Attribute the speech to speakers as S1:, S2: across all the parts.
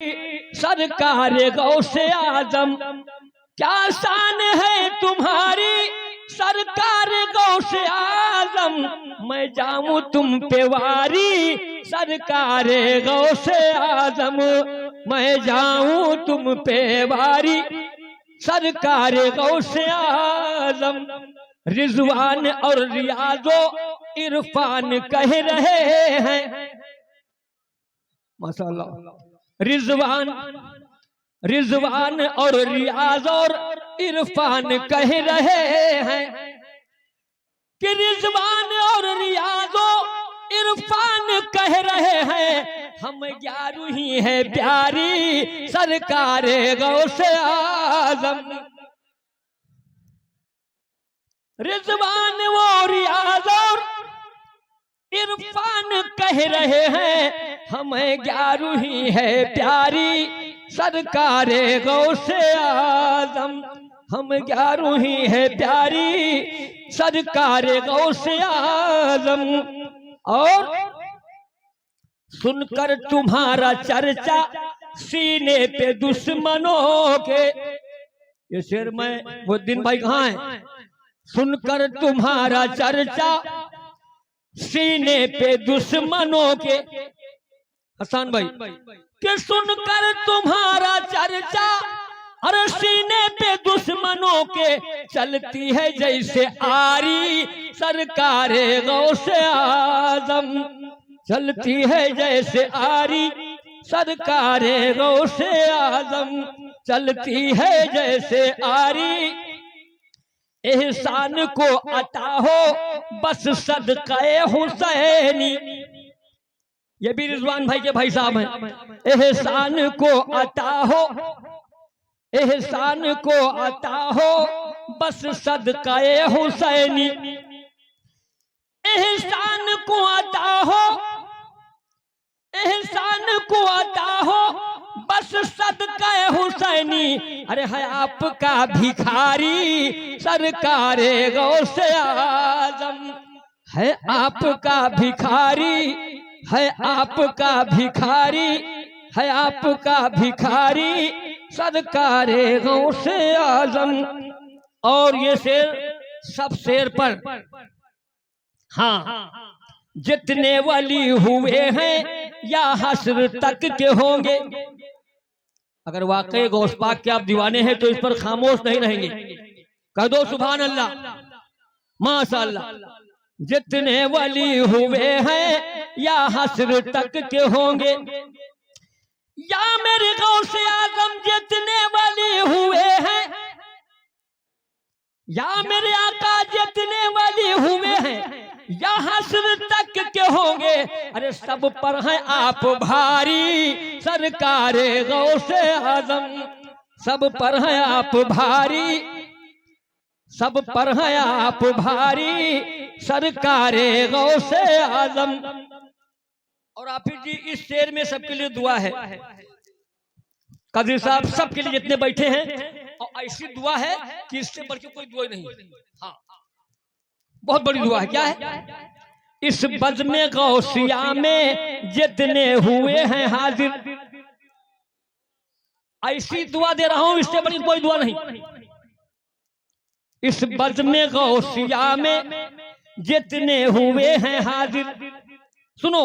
S1: सरकार गौसे आजम, क्या शान है तुम्हारी सरकार गौसे आजम, मैं जाऊं तुम पे वारी सरकार गौसे आजम, मैं जाऊं तुम पे वारी सरकार गौसे आजम। रिजवान और रियाजो इरफान कह रहे हैं, माशाअल्लाह। रिजवान और रियाज और इरफान कह रहे हैं कि रिजवान और रियाजो इरफान कह रहे हैं, हम 11 ही है प्यारी सरकार गौसे आजम। रिजवान वो रियाज और इरफान कह रहे हैं, हमें 11 ही है प्यारी सरकार गौसे आजम, हम 11 ही है प्यारी सरकार गौसे आजम। और सुनकर तुम्हारा चर्चा सीने पे दुश्मनों के, ये शेर में वो दिन भाई कहाँ है? सुनकर तुम्हारा चर्चा सीने पे दुश्मनों के, हसन भाई कि सुनकर तुम्हारा चर्चा अरे सीने पे दुश्मनों के, चलती है जैसे आरी सरकार गौसे आजम, चलती है जैसे आरी सरकार गौसे आजम, चलती है जैसे आरी। एहसान को अता हो बस सदक़े हुसैनी, ये भी रिजवान भाई के भाई साहब हैं। एहसान को अता हो, एहसान को अता हो बस सदक़े हुसैनी, एहसान को अता हो, एहसान को अता हो बस सदक़े हुसैनी। अरे है आपका भिखारी सरकार गौसे आजम, है आपका भिखारी, है आपका भिखारी, है आपका भिखारी सरकार गौसे आजम। और ये शेर सब शेर पर, हाँ, जितने वली हुए हैं या हश्र तक के होंगे। अगर वाकई गौस पाक के आप दीवाने हैं तो इस पर खामोश नहीं रहेंगे, कह दो सुभान अल्लाह, माशाअल्लाह। जितने वली हुए हैं या हश्र तक के होंगे, या मेरे गौसे आजम जितने वली हुए हैं, या मेरे आका जितने वली हुए हैं या हश्र तक के होंगे, अरे सब पर है आप भारी सरकार गौसे आजम, सब पर है आप भारी, सब पर है आप भारी सरकार गौसे आजम। और आफिर जी इस शेर में सबके लिए दुआ है, कादरी साहब सबके लिए जितने बैठे हैं, और ऐसी दुआ है कि इससे बढ़ के कोई दुआ नहीं। हाँ, बहुत बड़ी दुआ है। क्या है? इस बज़्म गौसिया में जितने हुए हैं हाजिर, ऐसी दुआ दे रहा हूं, इससे बड़ी कोई दुआ नहीं। इस बज़्म गौसिया में जितने हुए हैं हाजिर, सुनो,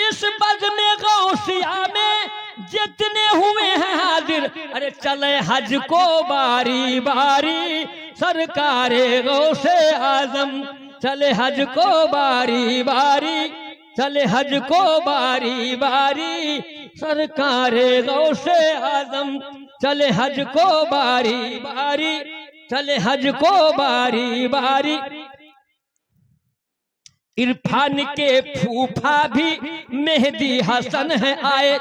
S1: इस बज़्म गौसिया में जितने हुए हैं हाजिर, अरे चले हज को बारी बारी सरकार गौसे आजम, चले हज को बारी बारी, चले हज को बारी बारी सरकार गौसे आजम, चले हज को बारी बारी, चले हज को बारी बारी। इरफान के फूफा भी मेहदी हसन है आए,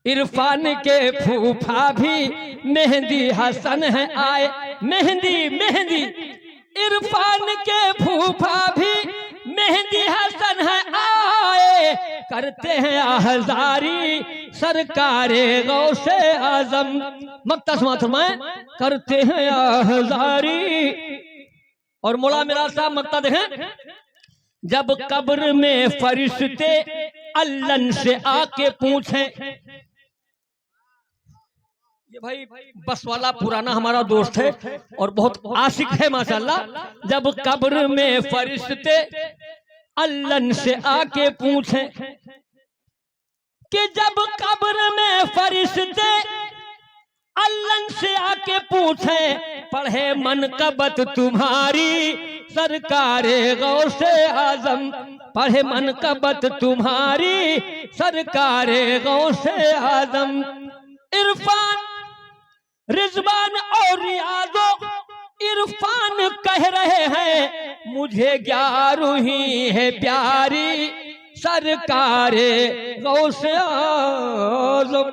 S1: इरफान के फूफा भी मेहदी हसन है आए, मेहंदी मेहंदी, इरफान के फूफा भी मेहदी हसन है आए, करते हैं आहजारी सरकार गौसे आजम, मक्ता फरमाए करते हैं आहजारी। और मौला मेरा साहब मक्ता देखें, जब कब्र में फरिश्ते अल्लन से आके पूछे। ये भाई बस वाला पुराना हमारा दोस्त है और बहुत आशिक है माशाल्लाह। जब कब्र में फरिश्ते अल्लन से आके पूछे कि जब कब्र में फरिश्ते अल्लन से आके पूछे पढ़े मनकबत तुम्हारी सरकारे गौसे आजम, पढ़े मनकबत तुम्हारी सरकारे गौसे आजम। इरफान रिजवान और रियाजो इरफान कह रहे हैं मुझे 11 ही है प्यारी सरकारे गौसे आजम।